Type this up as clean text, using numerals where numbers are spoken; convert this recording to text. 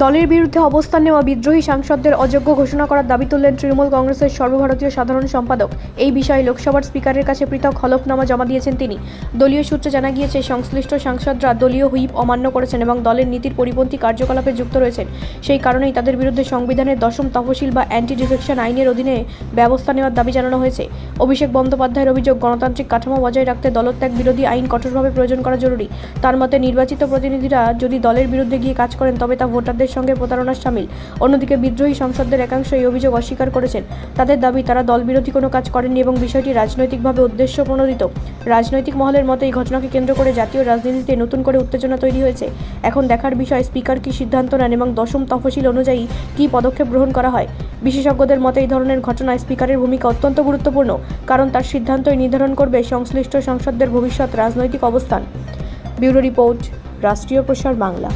দলের বিরুদ্ধে অবস্থান নেওয়া বিদ্রোহী সাংসদদের অযোগ্য ঘোষণা করার দাবি তুললেন তৃণমূল কংগ্রেসের সর্বভারতীয় সাধারণ সম্পাদক। এই বিষয়ে লোকসভার স্পিকারের কাছে পৃথক হলফনামা জমা দিয়েছেন তিনি। দলীয় সূত্রে জানা গিয়েছে, সংশ্লিষ্ট সাংসদরা দলীয় হুইপ অমান্য করেছেন এবং দলের নীতির পরিপন্থী কার্যকলাপে যুক্ত রয়েছেন। সেই কারণেই তাদের বিরুদ্ধে সংবিধানের 10ম তফসিল বা অ্যান্টি ডিফেকশন আইনের অধীনে ব্যবস্থা নেওয়ার দাবি জানানো হয়েছে। অভিষেক বন্দ্যোপাধ্যায়ের অভিযোগ, গণতান্ত্রিক কাঠামো বজায় রাখতে দলত্যাগ বিরোধী আইন কঠোরভাবে প্রয়োজন করা জরুরি। তার মতে, নির্বাচিত প্রতিনিধিরা যদি দলের বিরুদ্ধে গিয়ে কাজ করেন তবে তা ভোটারদের সঙ্গে প্রতারণার শামিল। অন্যদিকে বিদ্রোহী সাংসদদের একাংশ এই অভিযোগ অস্বীকার করেছেন। তাদের দাবি, তারা দল বিরোধী কোনো কাজ করেননি এবং বিষয়টি রাজনৈতিকভাবে উদ্দেশ্যপ্রণোদিত। রাজনৈতিক মহলের মতে, এই ঘটনাকে কেন্দ্র করে জাতীয় রাজনীতিতে নতুন করে উত্তেজনা তৈরি হয়েছে। এখন দেখার বিষয় স্পিকার কী সিদ্ধান্ত নেন এবং 10ম তফসিল অনুযায়ী কী পদক্ষেপ গ্রহণ করা হয়। বিশেষজ্ঞদের মতে, এই ধরনের ঘটনায় স্পিকারের ভূমিকা অত্যন্ত গুরুত্বপূর্ণ, কারণ তার সিদ্ধান্তই নির্ধারণ করবে সংশ্লিষ্ট সাংসদদের ভবিষ্যৎ রাজনৈতিক অবস্থান। ব্যুরো রিপোর্ট, রাষ্ট্রীয় প্রসার বাংলা।